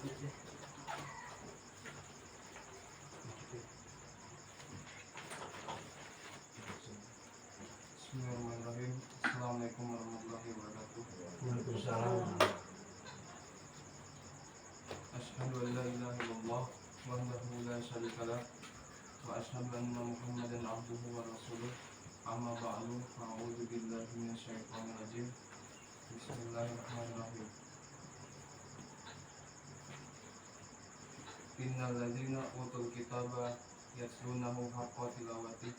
Bismillahirrahmanirrahim. Assalamualaikum warahmatullahi wabarakatuh. Waalaikumsalam. Asyhadu an la ilaha illallah wahdahu la syarika lah wa asyhadu anna Muhammadan abduhu wa rasuluh. Amma ba'du. A'udzu billahi minasyaitonir rajim. Bismillahirrahmanirrahim. Innal ladzina utul kitaba yatlunahu haqqa tilawati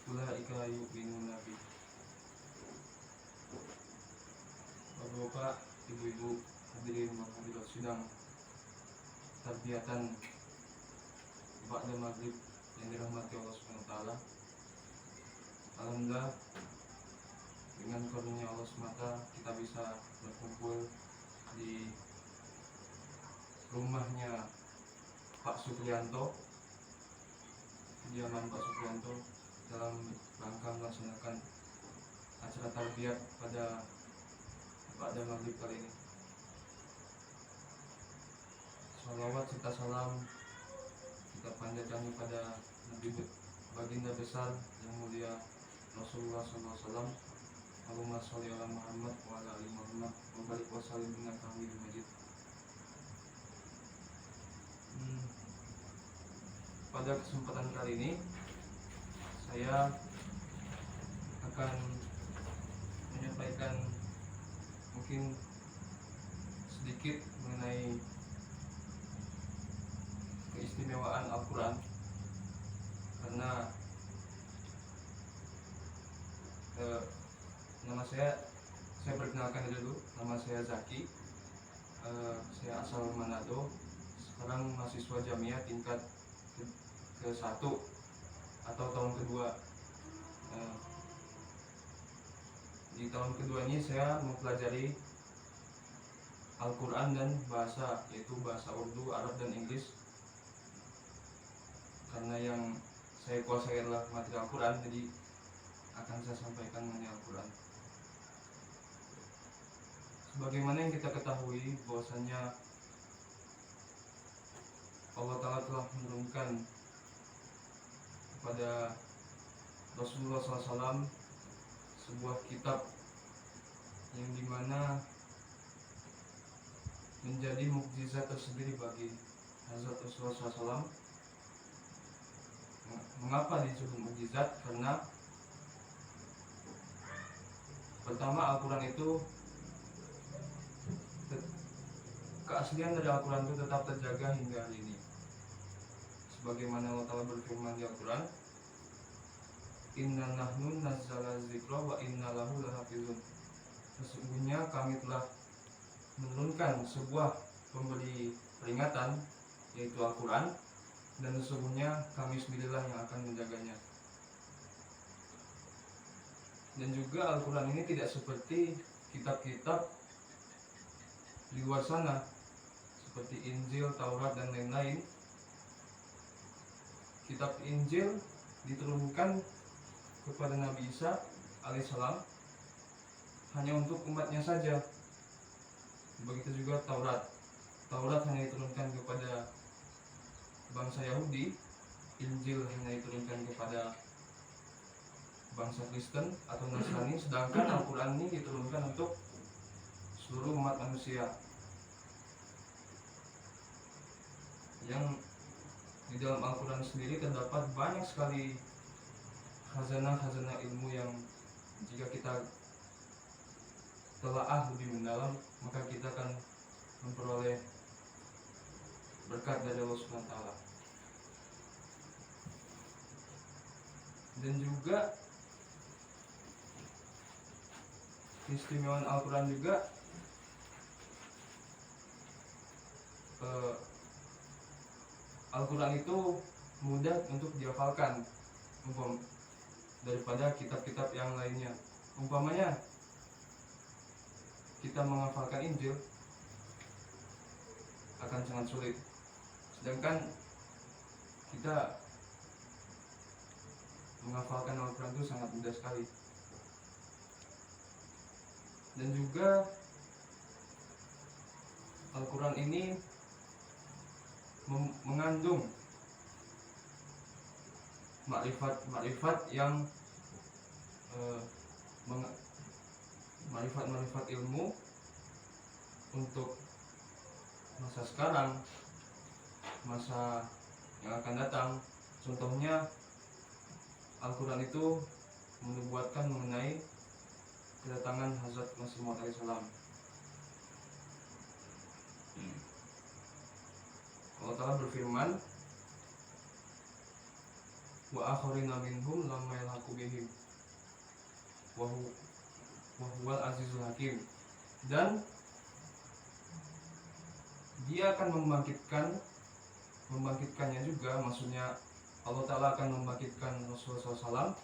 ulaika yu'minuna bihi. Bapak-bapak, ibu-ibu, hadirin dan hadirat sidang tarbiyatan ba'da maghrib yang dirahmati Allah Subhanahu wa taala. Alhamdulillah, dengan karunia Allah semata kita bisa berkumpul di rumahnya Pak Supriyanto, kediaman Pak Supriyanto, dalam rangka melaksanakan acara tarbiyat pada maghrib kali ini. Salawat serta salam kita panjatkan kepada Nabi baginda besar yang mulia Rasulullah SAW. Allahumma sholli ala Muhammad wa ala ali Muhammad wa barik wa sallim innaka Hamidum Majid. Pada kesempatan kali ini saya akan menyampaikan mungkin sedikit mengenai keistimewaan Al-Quran, karena nama saya perkenalkan dulu. Nama saya Zaki, saya asal Manado, sekarang mahasiswa Jamiah tingkat ke-1 atau tahun kedua. Di tahun kedua ini saya mempelajari Al-Quran dan bahasa, yaitu bahasa Urdu, Arab, dan Inggris. Karena yang saya kuasai adalah materi Al-Quran, jadi akan saya sampaikan mengenai Al-Quran. Sebagaimana yang kita ketahui bahwasanya Allah Ta'ala telah menurunkan kepada Rasulullah SAW sebuah kitab yang dimana menjadi mukjizat tersendiri bagi Hazrat Rasulullah SAW. Mengapa disebut mukjizat? Karena pertama, Al-Quran itu, keaslian dari Al-Quran itu tetap terjaga hingga hari ini. Sebagaimana Allah Ta'ala berfirman di Al-Quran, Inna nahnu nazzala dzikra wa inna lahu lahafizun. Sesungguhnya kami telah menurunkan sebuah pemberi peringatan, yaitu Al-Quran, dan sesungguhnya kami sendirilah yang akan menjaganya. Dan juga Al-Quran ini tidak seperti kitab-kitab di luar sana seperti Injil, Taurat, dan lain-lain. Kitab Injil diturunkan kepada Nabi Isa alaihissalam hanya untuk umatnya saja. Begitu juga Taurat hanya diturunkan kepada bangsa Yahudi. Injil hanya diturunkan kepada bangsa Kristen atau Nasrani, sedangkan Al-Quran ini diturunkan untuk seluruh umat manusia. Yang di dalam Al-Quran sendiri terdapat banyak sekali khazanah ilmu yang jika kita telaah lebih mendalam, maka kita akan memperoleh berkat dari Allah Subhanahu wa taala. Dan juga keistimewaan Al-Quran juga Al-Quran itu mudah untuk dihafalkan daripada kitab-kitab yang lainnya. Umpamanya kita menghafalkan Injil akan sangat sulit, sedangkan kita menghafalkan Al-Quran itu sangat mudah sekali. Dan juga Al-Quran ini mengandung makrifat yang makrifat ilmu untuk masa sekarang, masa yang akan datang. Contohnya Al-Quran itu menubuatkan mengenai kedatangan Hazrat Masih Maud alaihissalam. Allah Ta'ala berfirman, wa akharina minhum lamma yalhaqu bihim wa huwal azizul hakim. Dan dia akan membangkitkannya juga, maksudnya Allah Ta'ala akan membangkitkan Rasulullah SAW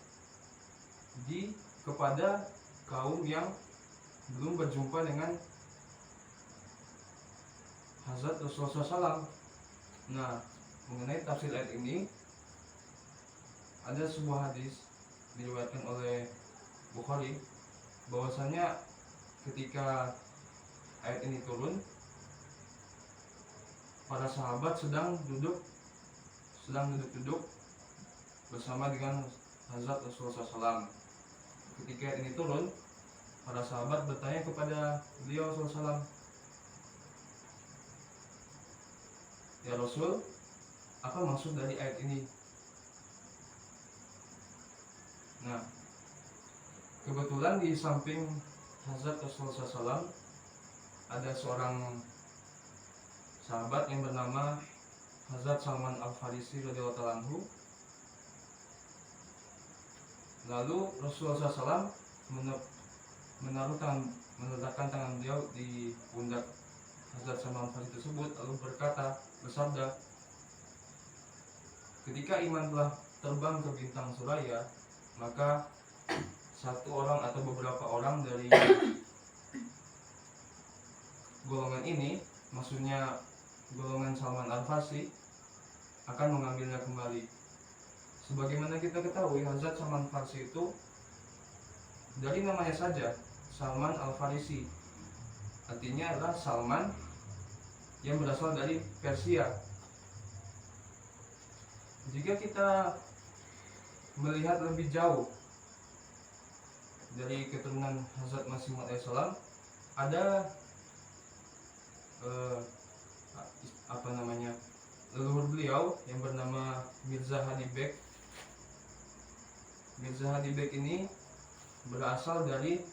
kepada kaum yang belum berjumpa dengan Hazrat Rasulullah SAW. Nah, mengenai tafsir ayat ini, ada sebuah hadis diriwayatkan oleh Bukhari bahwasanya ketika ayat ini turun, para sahabat sedang duduk bersama dengan Hazrat Rasulullah SAW. Ketika ayat ini turun, para sahabat bertanya kepada beliau SAW, ya Rasul, apa maksud dari ayat ini? Nah, kebetulan di samping Hazrat Rasulullah SAW ada seorang sahabat yang bernama Hazrat Salman Al-Farisi radhiyallahu anhu. Lalu Rasulullah SAW meletakkan tangan beliau di pundak Hazrat Salman Al-Farisi tersebut, lalu bersabda, ketika iman telah terbang ke bintang suraya, maka satu orang atau beberapa orang dari golongan ini, maksudnya golongan Salman Al-Farisi, akan mengambilnya kembali. Sebagaimana kita ketahui, Hazrat Salman Al-Farisi itu dari namanya saja Salman Al-Farisi, artinya adalah Salman yang berasal dari Persia. Jika kita melihat lebih jauh dari keturunan Hazrat Masih Maud alaihissalam, ada leluhur beliau yang bernama Mirza Hadi Beg. Mirza Hadi Beg ini berasal dari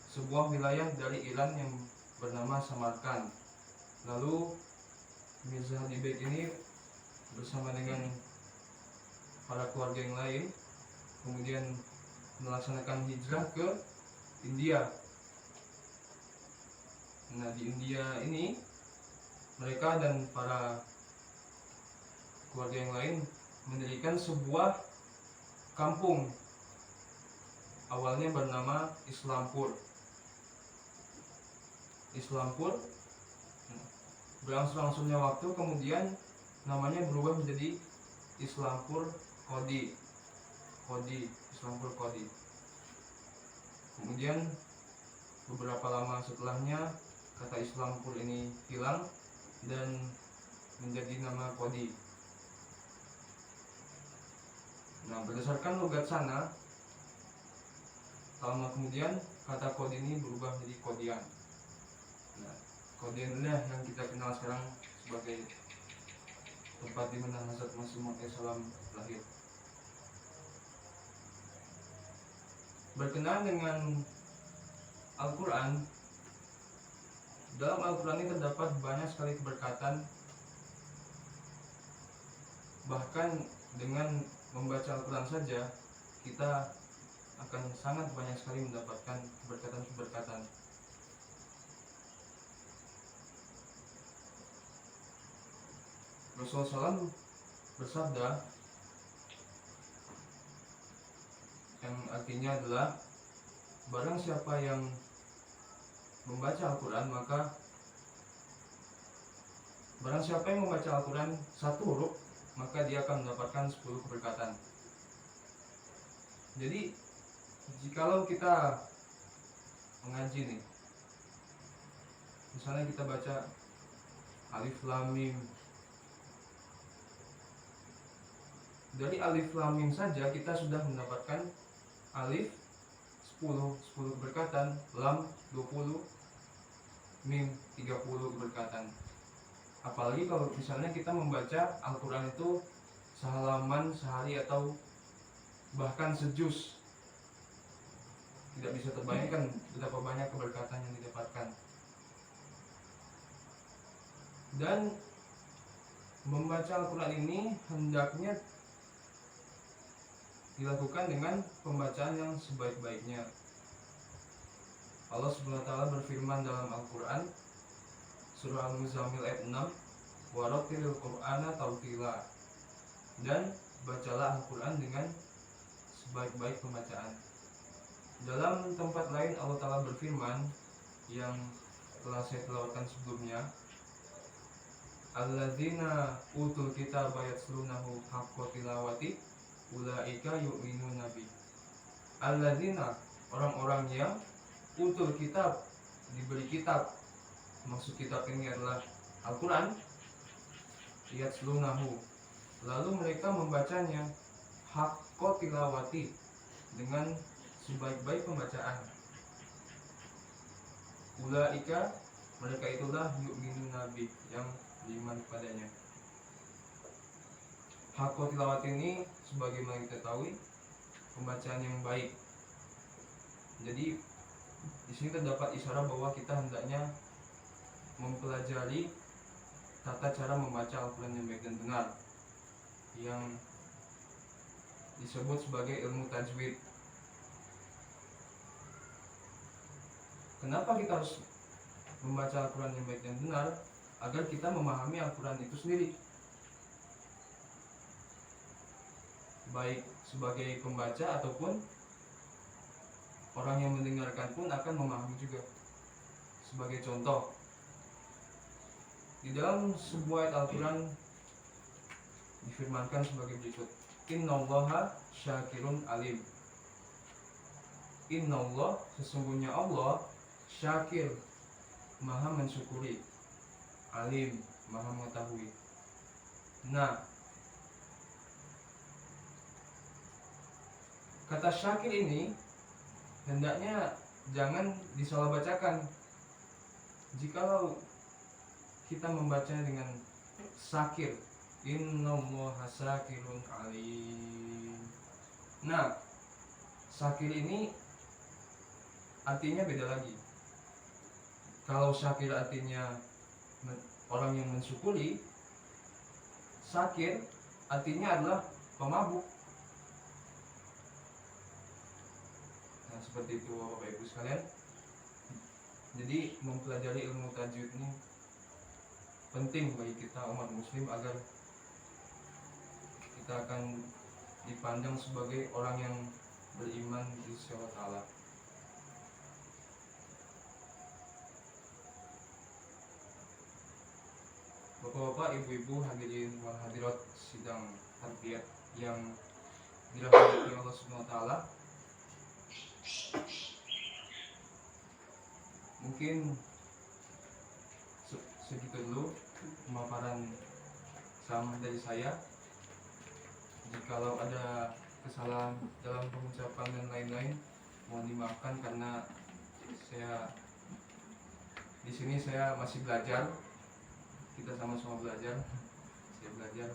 sebuah wilayah dari Iran yang bernama Samarkand. Lalu Mirza Hadi Beg ini bersama dengan para keluarga yang lain kemudian melaksanakan hijrah ke India. Nah, di India ini mereka dan para keluarga yang lain mendirikan sebuah kampung, awalnya bernama Islampur. Berlangsungnya waktu, kemudian namanya berubah menjadi Islampur Kodi. Islampur Kodi. Kemudian beberapa lama setelahnya kata Islampur ini hilang dan menjadi nama Kodi. Nah, berdasarkan logat sana, lama kemudian kata Kodi ini berubah menjadi Kodian. Nah, Kodian inilah yang kita kenal sekarang sebagai tempat di mana Hazrat Masih Maud alaihissalam lahir. Berkenaan dengan Al-Quran, dalam Al-Quran ini terdapat banyak sekali keberkatan. Bahkan dengan membaca Al-Quran saja, kita akan sangat banyak sekali mendapatkan keberkatan-keberkatan. Rasulullah SAW bersabda, yang artinya adalah barang siapa yang membaca Al-Quran, maka barang siapa yang membaca Al-Quran satu huruf, maka dia akan mendapatkan 10 keberkatan. Jadi jikalau kita mengaji nih, misalnya kita baca Alif Lam Mim Dari alif lam mim saja kita sudah mendapatkan alif 10 keberkatan, lam 20, mim 30 keberkatan. Apalagi kalau misalnya kita membaca Al-Quran itu sehalaman, sehari, atau bahkan sejuz, tidak bisa terbayangkan betapa banyak keberkatan yang didapatkan. Dan membaca Al-Quran ini hendaknya dilakukan dengan pembacaan yang sebaik-baiknya. Allah SWT berfirman dalam Al-Quran surah Al-Muzammil ayat 6, warattilil Qur'ana tartila, dan bacalah Al-Quran dengan sebaik-baik pembacaan. Dalam tempat lain Allah Ta'ala berfirman yang telah saya tilawatkan sebelumnya, alladzina utul kitaba yatlunahu haqqa tilawati ulaika yu'minuna bi. Alladzina, orang-orang yang utul kitab, diberi kitab, maksud kitab ini adalah Al-Quran, yatlunahu, lalu mereka membacanya haqqa tilawati, dengan sebaik-baik pembacaan. Ulaika, mereka itulah yu'minuna bi, yang beriman kepadanya. Haqqa tilawati ini sebagaimana kita tahu pembacaan yang baik. Jadi di sini terdapat isyarat bahwa kita hendaknya mempelajari tata cara membaca Al-Quran yang baik dan benar, yang disebut sebagai ilmu tajwid. Kenapa kita harus membaca Al-Quran yang baik dan benar? Agar kita memahami Al-Quran itu sendiri, baik sebagai pembaca ataupun orang yang mendengarkan pun akan memahami juga. Sebagai contoh, di dalam sebuah ayat Al-Quran difirmankan sebagai berikut, innallaha syakirun alim. Innallah, sesungguhnya Allah, syakir, maha mensyukuri, alim, maha mengetahui. Nah, kata syakir ini hendaknya jangan disalahbacakan. Jikalau kita membacanya dengan syakir, innallaha syakirun alim. Nah, syakir ini artinya beda lagi. Kalau syakir artinya orang yang mensyukuri, syakir artinya adalah pemabuk. Nah, seperti itu Bapak Ibu sekalian. Jadi mempelajari ilmu tajwid ini penting bagi kita umat muslim agar kita akan dipandang sebagai orang yang beriman di sisi Allah Ta'ala. Bapak-bapak, ibu-ibu, hadirin wal hadirat sidang tarbiyat yang dirahmati Allah Subhanahu wa taala. Mungkin segitu dulu pemaparan sama dari saya. Jikalau ada kesalahan dalam pengucapan dan lain-lain, mohon dimaafkan karena saya di sini saya masih belajar. Kita sama-sama belajar. Saya belajar.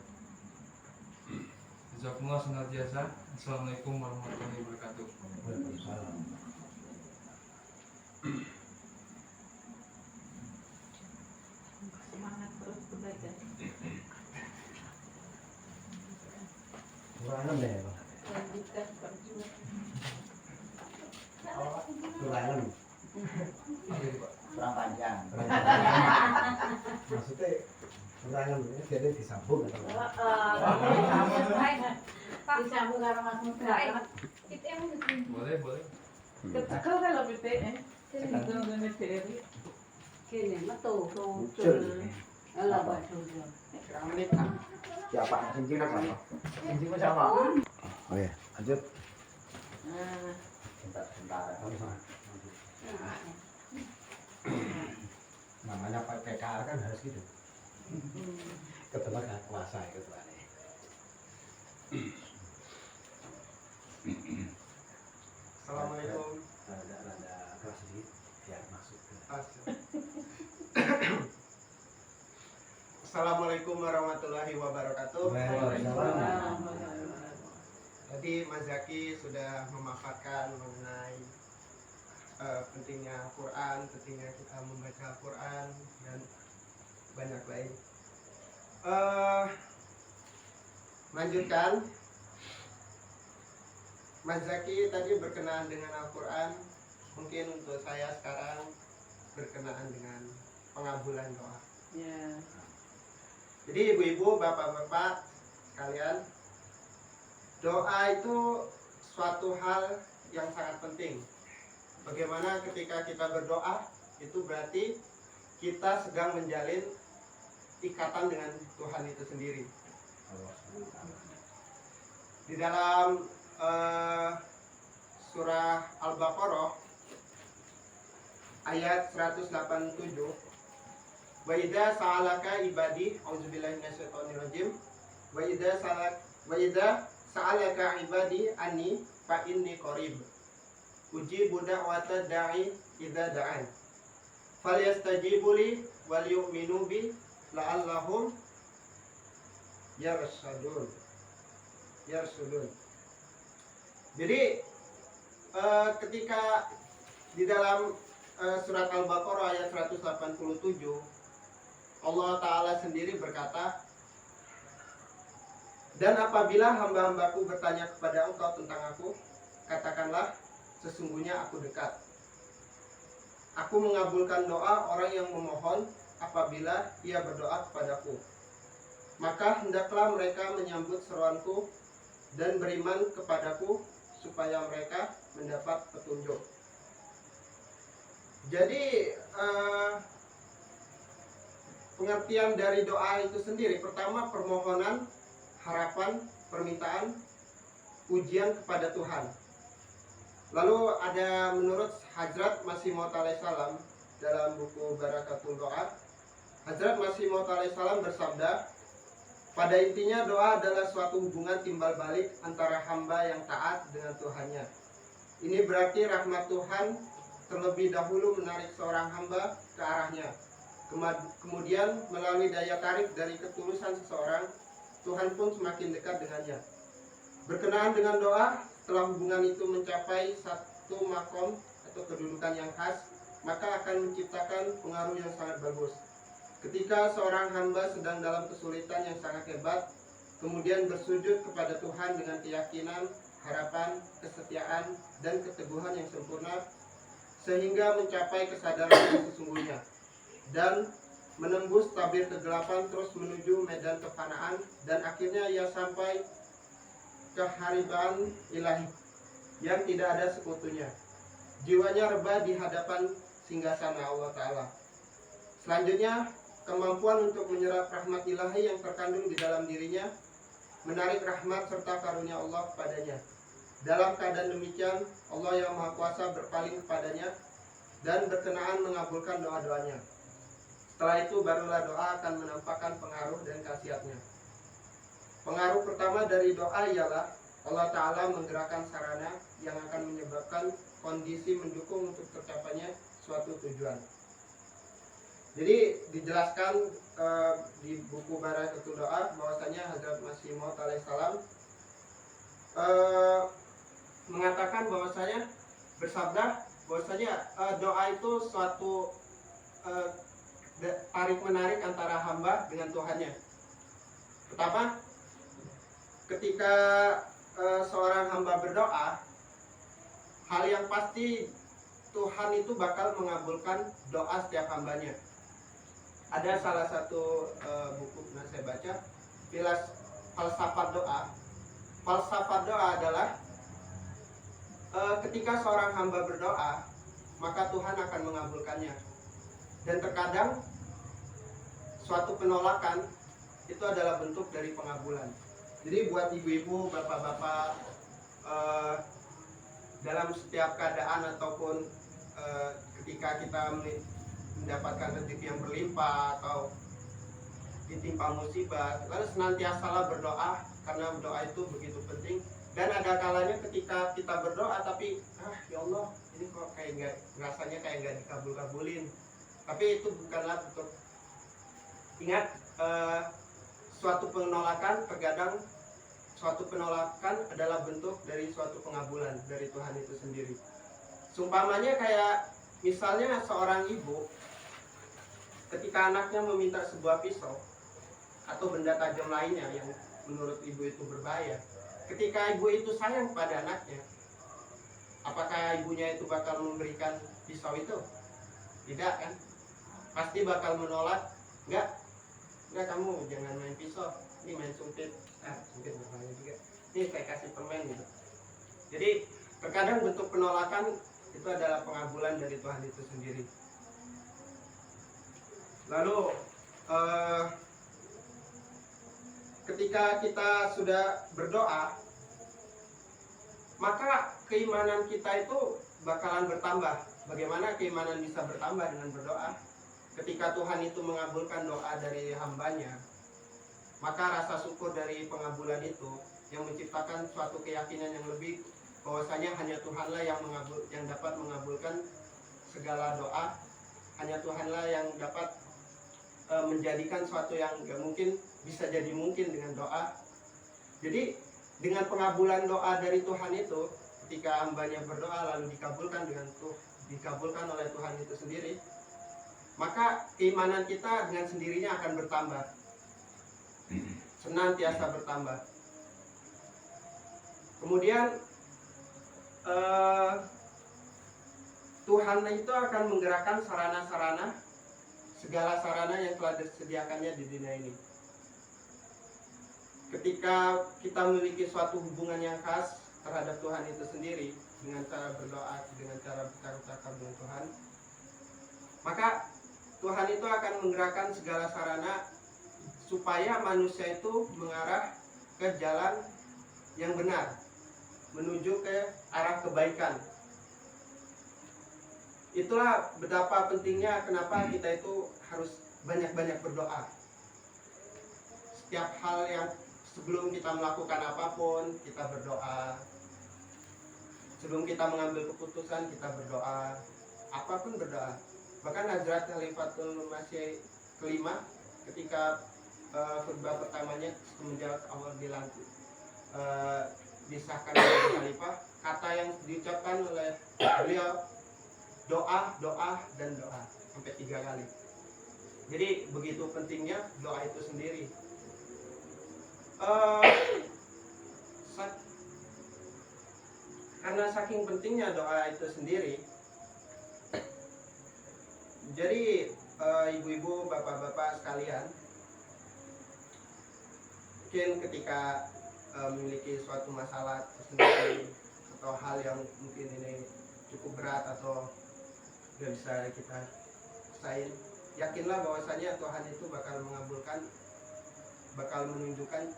Jazakumullah khairan jazaa. Assalamualaikum warahmatullahi wabarakatuh. Waalaikumsalam. Semangat terus belajar. Kurang ya, Pak. Lanjutkan perjuangan. Kurang. Kurang panjang. Maksudnya kurang ya, jadi disambung atau Disambung karo Mas Muda. Boleh, boleh. Ketekel kalau BTN. Dengan BTN. Kene metu Muncul. Ala batu. Kurang menit kan? Siapa? Cincin sama? Cincin sama? Oke, lanjut. Bentar. Namanya Pak PKR kan harus gitu. Ketua kuasa ketuanya. Assalamualaikum. Rada keras sedikit biar masuk ke. Assalamualaikum warahmatullahi wabarakatuh. Waalaikumsalam. Tadi Mas Zaki sudah memaparkan mengenai pentingnya Al-Quran, pentingnya kita membaca Al-Quran dan banyak lain. Lanjutkan, Mas Zaki tadi berkenaan dengan Al-Quran. Mungkin untuk saya sekarang berkenaan dengan pengabulan doa. Ya. Jadi ibu-ibu, bapak-bapak sekalian, doa itu suatu hal yang sangat penting. Bagaimana ketika kita berdoa, itu berarti kita sedang menjalin ikatan dengan Tuhan itu sendiri. Di dalam surah Al-Baqarah ayat 187, wa idza sa'alaka ibadi auzubillahi minasyaitonir rajim wa idza sa'alaka ibadi anni fa inni qarib ujibu da'wata da'i idza da'an falyastajibu li wal yu'minu bi la'allahum yarshudun. Jadi ketika di dalam surat Al-Baqarah ayat 187, Allah Ta'ala sendiri berkata, dan apabila hamba-hambaku bertanya kepada engkau tentang aku, katakanlah, sesungguhnya aku dekat. Aku mengabulkan doa orang yang memohon apabila ia berdoa kepadaku. Maka hendaklah mereka menyambut seruanku dan beriman kepadaku supaya mereka mendapat petunjuk. Jadi pengertian dari doa itu sendiri, pertama permohonan, harapan, permintaan, pujian kepada Tuhan. Lalu ada menurut Hazrat Masih Maud alaihissalam dalam buku Barakatul Doa, Hazrat Masih Maud alaihissalam bersabda, pada intinya doa adalah suatu hubungan timbal balik antara hamba yang taat dengan Tuhannya. Ini berarti rahmat Tuhan terlebih dahulu menarik seorang hamba ke arahnya. Kemudian melalui daya tarik dari ketulusan seseorang, Tuhan pun semakin dekat dengannya. Berkenaan dengan doa, setelah hubungan itu mencapai satu makom atau kedudukan yang khas, maka akan menciptakan pengaruh yang sangat bagus. Ketika seorang hamba sedang dalam kesulitan yang sangat hebat, kemudian bersujud kepada Tuhan dengan keyakinan, harapan, kesetiaan, dan keteguhan yang sempurna, sehingga mencapai kesadaran yang sesungguhnya, dan menembus tabir kegelapan terus menuju medan kefanaan, dan akhirnya ia sampai keharibaan ilahi yang tidak ada sekutunya. Jiwanya rebah di hadapan singgasana Allah Ta'ala. Selanjutnya, kemampuan untuk menyerap rahmat ilahi yang terkandung di dalam dirinya, menarik rahmat serta karunia Allah kepadanya. Dalam keadaan demikian, Allah yang Maha Kuasa berpaling kepadanya dan berkenaan mengabulkan doa-doanya. Setelah itu barulah doa akan menampakkan pengaruh dan khasiatnya. Pengaruh pertama dari doa ialah Allah Ta'ala menggerakkan sarana yang akan menyebabkan kondisi mendukung untuk tercapainya suatu tujuan. Jadi dijelaskan di buku Barakatul Doa bahwasanya Hazrat Masih Maud alaihissalam mengatakan bahwasanya bersabda bahwasanya doa itu suatu tarik menarik antara hamba dengan Tuhannya. Pertama, ketika seorang hamba berdoa, hal yang pasti Tuhan itu bakal mengabulkan doa setiap hambanya. Ada salah satu buku yang saya baca, falsafat doa. Falsafat doa adalah ketika seorang hamba berdoa, maka Tuhan akan mengabulkannya. Dan terkadang suatu penolakan itu adalah bentuk dari pengabulan. Jadi buat ibu-ibu, bapak-bapak, dalam setiap keadaan ataupun ketika kita mendapatkan rezeki yang berlimpah atau ditimpa musibah, lalu senantiasalah berdoa karena doa itu begitu penting. Dan ada kalanya ketika kita berdoa tapi ya Allah ini kok kayak nggak, rasanya kayak nggak dikabul-kabulin. Tapi itu bukanlah bentuk, ingat, suatu penolakan, terkadang suatu penolakan adalah bentuk dari suatu pengabulan dari Tuhan itu sendiri. Seumpamanya kayak misalnya seorang ibu ketika anaknya meminta sebuah pisau atau benda tajam lainnya yang menurut ibu itu berbahaya, ketika ibu itu sayang pada anaknya, apakah ibunya itu bakal memberikan pisau itu? Tidak kan? Pasti bakal menolak. Enggak, kamu jangan main pisau, ini main sumpit. Sumpit berbahaya juga, ini saya kasih permen gitu. Jadi terkadang bentuk penolakan itu adalah pengabulan dari Tuhan itu sendiri. Lalu ketika kita sudah berdoa, maka keimanan kita itu bakalan bertambah. Bagaimana keimanan bisa bertambah dengan berdoa? Ketika Tuhan itu mengabulkan doa dari hambanya, maka rasa syukur dari pengabulan itu yang menciptakan suatu keyakinan yang lebih, bahwasanya hanya Tuhanlah yang dapat mengabulkan segala doa. Hanya Tuhanlah yang dapat menjadikan suatu yang gak mungkin bisa jadi mungkin dengan doa. Jadi dengan pengabulan doa dari Tuhan itu, ketika hambanya berdoa lalu dikabulkan oleh Tuhan itu sendiri, maka keimanan kita dengan sendirinya akan bertambah, senantiasa bertambah. Kemudian Tuhan itu akan menggerakkan sarana-sarana, segala sarana yang telah disediakannya di dunia ini. Ketika kita memiliki suatu hubungan yang khas terhadap Tuhan itu sendiri, dengan cara berdoa, dengan cara bercakap dengan Tuhan, maka Tuhan itu akan menggerakkan segala sarana supaya manusia itu mengarah ke jalan yang benar, menuju ke arah kebaikan. Itulah betapa pentingnya kenapa kita itu harus banyak-banyak berdoa. Setiap hal yang sebelum kita melakukan apapun, kita berdoa. Sebelum kita mengambil keputusan, kita berdoa. Apapun berdoa. Bahkan Hazrat Khalifatul Masih kelima, ketika khutbah pertamanya semenjak awal dilantik, disahkan oleh Khalifah, kata yang diucapkan oleh beliau, doa, doa, dan doa, sampai 3 kali. Jadi begitu pentingnya doa itu sendiri. Karena saking pentingnya doa itu sendiri, jadi ibu-ibu, bapak-bapak sekalian, mungkin ketika memiliki suatu masalah tersendiri atau hal yang mungkin ini cukup berat atau gak bisa kita selesaiin, yakinlah bahwasanya Tuhan itu bakal mengabulkan, bakal menunjukkan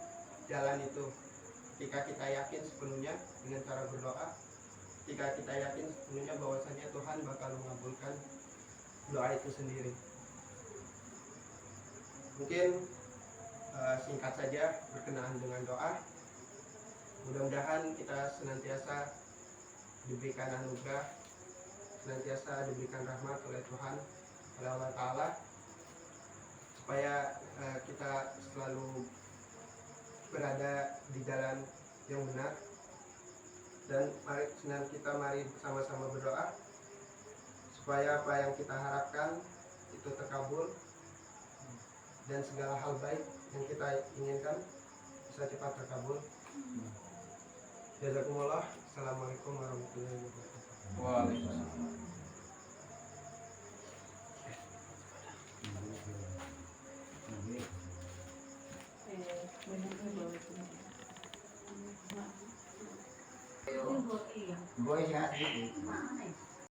jalan itu. Ketika kita yakin sepenuhnya dengan cara berdoa, ketika kita yakin sepenuhnya bahwasanya Tuhan bakal mengabulkan doa itu sendiri. Mungkin singkat saja berkenaan dengan doa. Mudah-mudahan kita senantiasa diberikan anugerah, senantiasa diberikan rahmat oleh Tuhan, oleh Allah Ta'ala, supaya kita selalu berada di jalan yang benar. Dan mari bersama-sama berdoa supaya apa yang kita harapkan itu terkabul, dan segala hal baik yang kita inginkan bisa cepat terkabul. Jazakumullah. Assalamualaikum warahmatullahi wabarakatuh. Waalaikumsalam. Boleh ya sedikit.